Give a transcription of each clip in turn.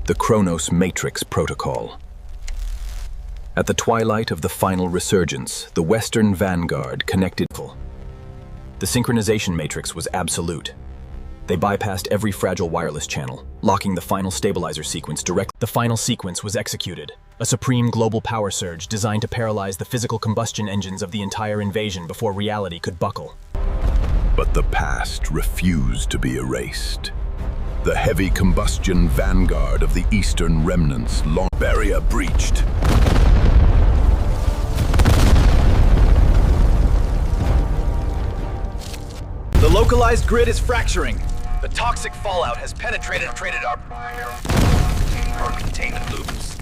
The Chronos Matrix Protocol. At the twilight of the Final Resurgence, the Western Vanguard connected. The synchronization matrix was absolute. They bypassed every fragile wireless channel, locking the final stabilizer sequence direct. The final sequence was executed, a supreme global power surge designed to paralyze the physical combustion engines of the entire invasion before reality could buckle. But the past refused to be erased. The heavy combustion vanguard of the Eastern remnants, long barrier breached. The localized grid is fracturing. The toxic fallout has penetrated our containment loops.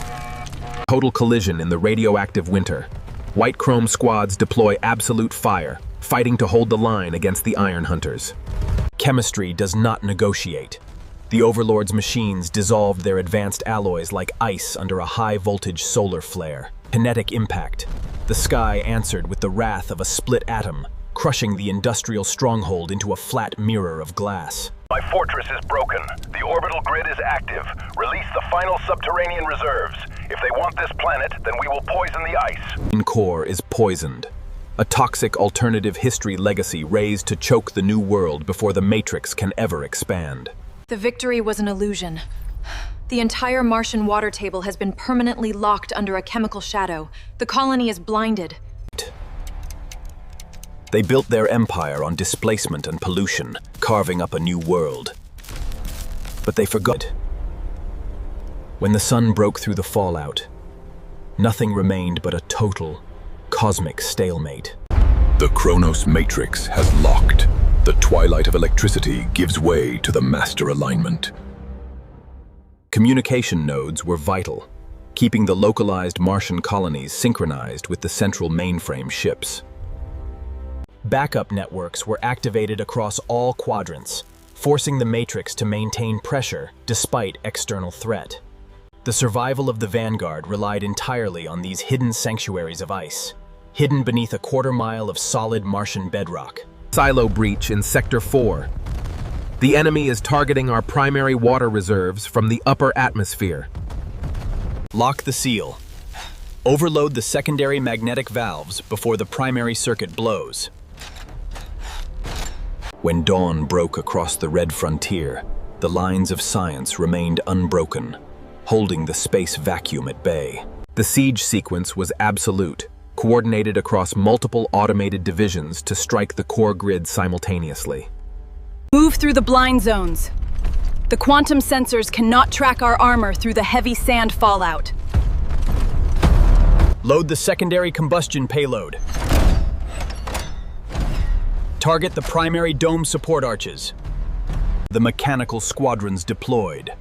Total collision in the radioactive winter. White Chrome squads deploy absolute fire, fighting to hold the line against the Iron Hunters. Chemistry does not negotiate. The Overlord's machines dissolved their advanced alloys like ice under a high-voltage solar flare. Kinetic impact. The sky answered with the wrath of a split atom, crushing the industrial stronghold into a flat mirror of glass. My fortress is broken. The orbital grid is active. Release the final subterranean reserves. If they want this planet, then we will poison the ice. The core is poisoned. A toxic alternative history legacy raised to choke the new world before the Matrix can ever expand. The victory was an illusion. The entire Martian water table has been permanently locked under a chemical shadow. The colony is blinded. They built their empire on displacement and pollution, carving up a new world. But they forgot. When the sun broke through the fallout, nothing remained but a total, cosmic stalemate. The Chronos Matrix has locked. The twilight of electricity gives way to the master alignment. Communication nodes were vital, keeping the localized Martian colonies synchronized with the central mainframe ships. Backup networks were activated across all quadrants, forcing the Matrix to maintain pressure despite external threat. The survival of the Vanguard relied entirely on these hidden sanctuaries of ice, hidden beneath a quarter-mile of solid Martian bedrock. Silo breach in Sector 4. The enemy is targeting our primary water reserves from the upper atmosphere. Lock the seal. Overload the secondary magnetic valves before the primary circuit blows. When dawn broke across the red frontier, the lines of science remained unbroken, holding the space vacuum at bay. The siege sequence was absolute, coordinated across multiple automated divisions to strike the core grid simultaneously. Move through the blind zones. The quantum sensors cannot track our armor through the heavy sand fallout. Load the secondary combustion payload. Target the primary dome support arches. The mechanical squadrons deployed.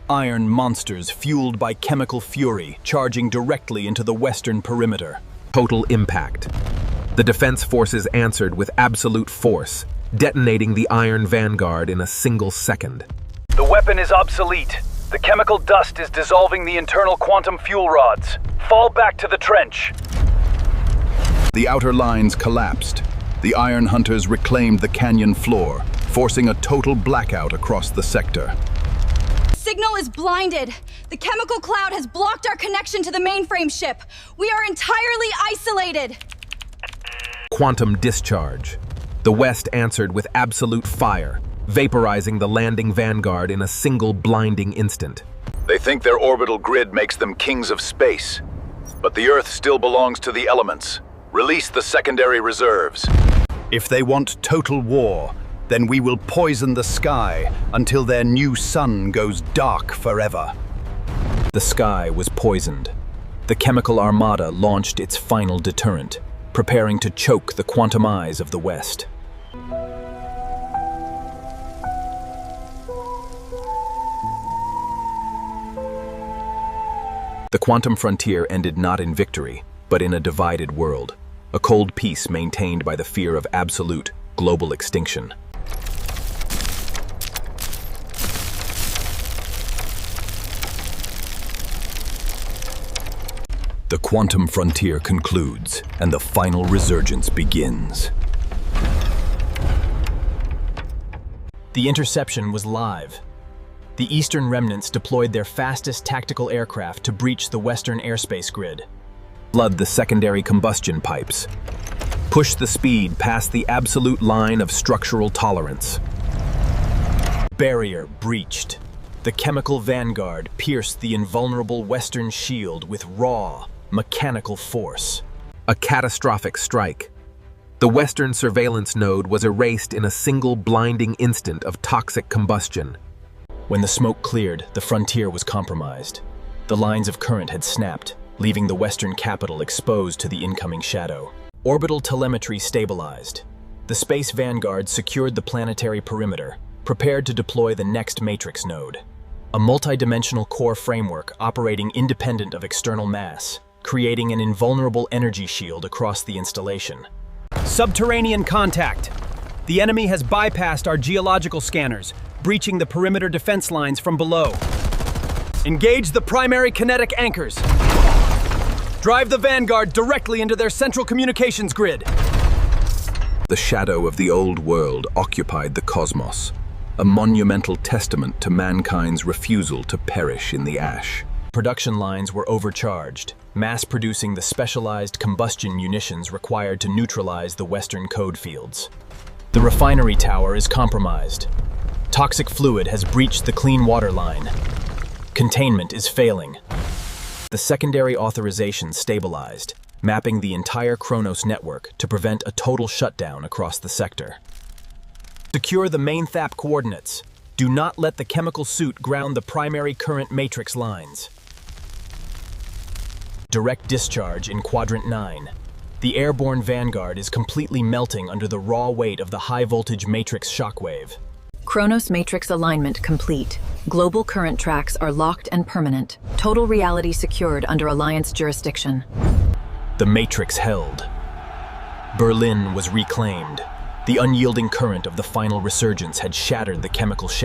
Iron monsters fueled by chemical fury charging directly into the western perimeter. Total impact. The defense forces answered with absolute force, detonating the Iron Vanguard in a single second. The weapon is obsolete. The chemical dust is dissolving the internal quantum fuel rods. Fall back to the trench. The outer lines collapsed. The Iron Hunters reclaimed the canyon floor, forcing a total blackout across the sector. Signal is blinded. The chemical cloud has blocked our connection to the mainframe ship. We are entirely isolated. Quantum discharge. The West answered with absolute fire, vaporizing the landing Vanguard in a single blinding instant. They think their orbital grid makes them kings of space. But the Earth still belongs to the elements. Release the secondary reserves. If they want total war, then we will poison the sky until their new sun goes dark forever. The sky was poisoned. The chemical armada launched its final deterrent, preparing to choke the quantum eyes of the West. The quantum frontier ended not in victory, but in a divided world, a cold peace maintained by the fear of absolute, global extinction. The quantum frontier concludes, and the final resurgence begins. The interception was live. The Eastern remnants deployed their fastest tactical aircraft to breach the Western airspace grid. Flood the secondary combustion pipes. Push the speed past the absolute line of structural tolerance. Barrier breached. The chemical Vanguard pierced the invulnerable Western shield with raw, mechanical force. A catastrophic strike. The Western surveillance node was erased in a single blinding instant of toxic combustion. When the smoke cleared, the frontier was compromised. The lines of current had snapped, leaving the Western capital exposed to the incoming shadow. Orbital telemetry stabilized. The Space Vanguard secured the planetary perimeter, prepared to deploy the next Matrix node. A multidimensional core framework operating independent of external mass, creating an invulnerable energy shield across the installation. Subterranean contact. The enemy has bypassed our geological scanners, breaching the perimeter defense lines from below. Engage the primary kinetic anchors. Drive the Vanguard directly into their central communications grid. The shadow of the old world occupied the cosmos, a monumental testament to mankind's refusal to perish in the ash. Production lines were overcharged, mass-producing the specialized combustion munitions required to neutralize the Western code fields. The refinery tower is compromised. Toxic fluid has breached the clean water line. Containment is failing. The secondary authorization stabilized, mapping the entire Chronos network to prevent a total shutdown across the sector. Secure the main THAP coordinates. Do not let the chemical suit ground the primary current matrix lines. Direct discharge in Quadrant 9. The airborne Vanguard is completely melting under the raw weight of the high-voltage matrix shockwave. Chronos Matrix alignment complete. Global current tracks are locked and permanent. Total reality secured under Alliance jurisdiction. The Matrix held. Berlin was reclaimed. The unyielding current of the Final Resurgence had shattered the chemical